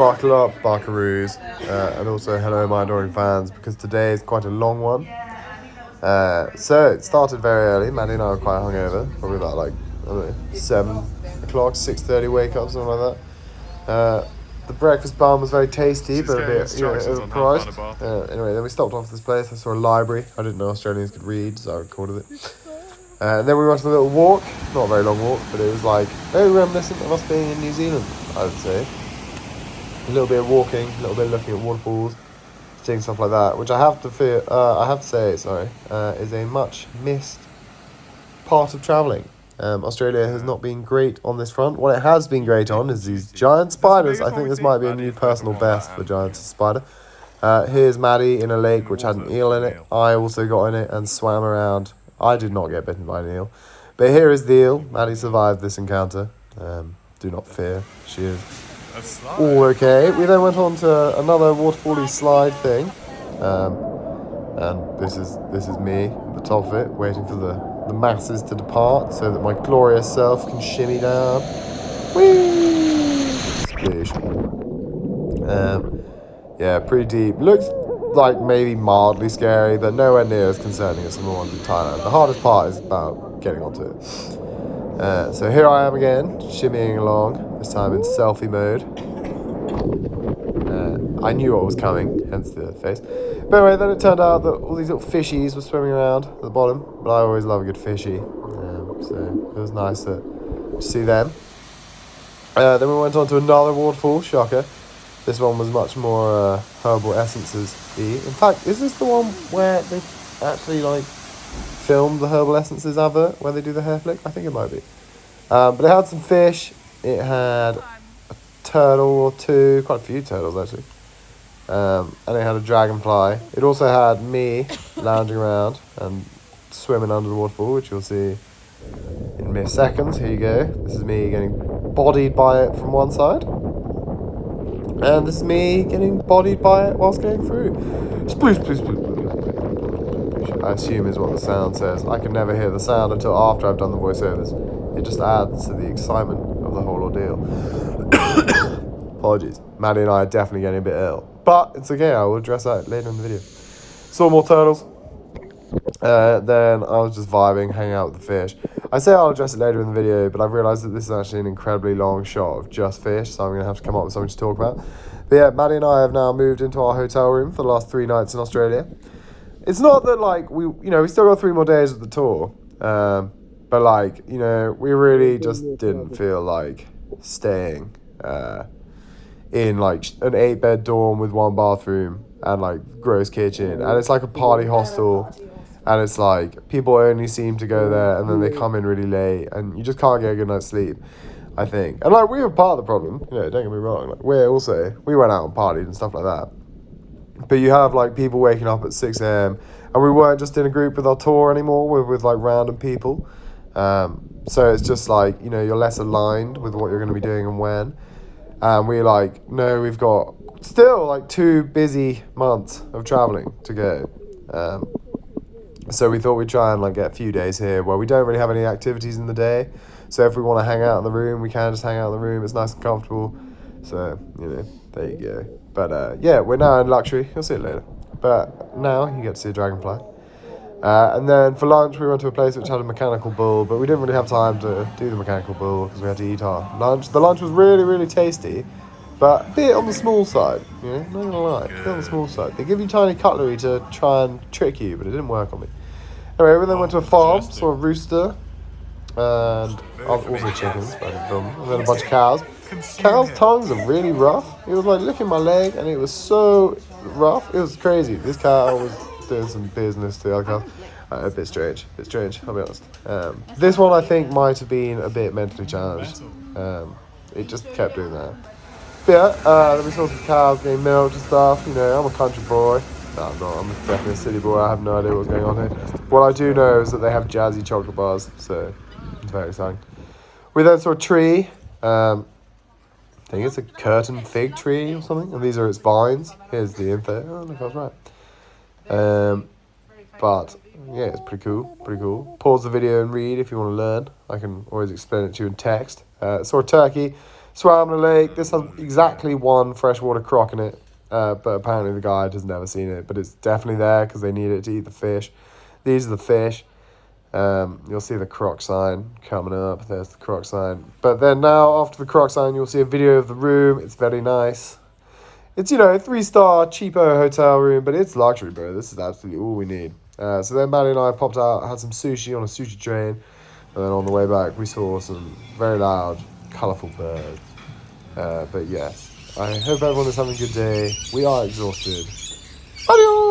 buckle up, buckaroos, and also hello my adoring fans, because today is quite a long one. So it started very early. Maddie and I were quite hungover, probably about like, I don't know, 7 o'clock, 6:30 wake up, something like that. The breakfast bun was very tasty, but a bit overpriced. Anyway, then we stopped off this place. I saw a library. I didn't know Australians could read, so I recorded it. And then we went on a little walk. Not a very long walk, but it was like very reminiscent of us being in New Zealand, I would say. A little bit of walking, a little bit of looking at waterfalls, seeing stuff like that, which I have to say, is a much missed part of travelling. Australia has not been great on this front. What it has been great on is these giant spiders. I think this might be a new personal best for giant spider. Here's Maddie in a lake which had an eel in it. I also got in it and swam around. I did not get bitten by an eel. But here is the eel. Maddie survived this encounter. Do not fear. She is all okay. We then went on to another waterfally slide thing. And this is me at the top of it, waiting for the masses to depart so that my glorious self can shimmy down. Whee! Splish. Yeah, pretty deep. Looks like maybe mildly scary, but nowhere near as concerning as some of the ones in Thailand. The hardest part is about getting onto it. So here I am again, shimmying along, this time in selfie mode. I knew what was coming, hence the face. But anyway, then it turned out that all these little fishies were swimming around at the bottom, but I always love a good fishy, so it was nice to see them. Then we went on to another waterfall, shocker. This one was much more herbal essences-y. In fact, is this the one where they actually filmed the herbal essences advert where they do the hair flick? I think it might be. But it had some fish. It had a turtle or two, quite a few turtles actually. And it had a dragonfly. It also had me lounging around and swimming under the waterfall, which you'll see in mere seconds. Here you go. This is me getting bodied by it from one side. And this is me getting bodied by it whilst going through. Sploosh, sploosh, sploosh, sploosh, sploosh. I assume is what the sound says. I can never hear the sound until after I've done the voiceovers. It just adds to the excitement of the whole ordeal. Apologies. Maddie and I are definitely getting a bit ill. But it's okay, I will address that later in the video. Saw more turtles. Then I was just vibing, hanging out with the fish. I say I'll address it later in the video, but I've realised that this is actually an incredibly long shot of just fish, so I'm going to have to come up with something to talk about. But yeah, Maddie and I have now moved into our hotel room for the last 3 nights in Australia. It's not that we still got 3 more days of the tour, but we really just didn't feel like staying in an 8-bed dorm with 1 bathroom and gross kitchen, and it's like a party hostel. And it's people only seem to go there and then they come in really late and you just can't get a good night's sleep, I think. And we were part of the problem, don't get me wrong. We went out and partied and stuff like that. But you have people waking up at 6 a.m. and we weren't just in a group with our tour anymore, we're with random people. So it's just you're less aligned with what you're going to be doing and when. And we're no, we've got still 2 busy months of traveling to go. So we thought we'd try and get a few days here where we don't really have any activities in the day. So if we want to hang out in the room, we can just hang out in the room. It's nice and comfortable. So, there you go. But yeah, we're now in luxury. You'll see it later. But now you get to see a dragonfly. And then for lunch, we went to a place which had a mechanical bull, but we didn't really have time to do the mechanical bull because we had to eat our lunch. The lunch was really, really tasty, but a bit on the small side, not gonna lie, a bit on the small side. They give you tiny cutlery to try and trick you, but it didn't work on me. Anyway, we then went to a farm, saw a rooster, and also chickens, but I didn't film them, and then a bunch of cows. Cows' tongues are really rough. It was licking my leg, and it was so rough, it was crazy. This cow was doing some business to the other cows. A bit strange, I'll be honest. This one I think might have been a bit mentally challenged. It just kept doing that. But yeah, then we saw some cows getting milked and stuff. I'm a country boy. No, I'm not. I'm definitely a city boy. I have no idea what's going on here. What I do know is that they have jazzy chocolate bars, so it's very exciting. We then saw a tree. I think it's a curtain fig tree or something, and these are its vines. Here's the info. Oh, look, I was right. But yeah, it's pretty cool. Pause the video and read if you want to learn. I can always explain it to you in text. Saw a turkey. Swam in a lake. This has exactly one freshwater croc in it. But apparently the guide has never seen it. But it's definitely there because they need it to eat the fish. These are the fish. You'll see the croc sign coming up. There's the croc sign. But then now, after the croc sign, you'll see a video of the room. It's very nice. It's, you know, a 3-star, cheapo hotel room, but it's luxury, bro. This is absolutely all we need. So then Maddie and I popped out, had some sushi on a sushi train. And then on the way back, we saw some very loud, colourful birds. But yes, I hope everyone is having a good day. We are exhausted. Adios!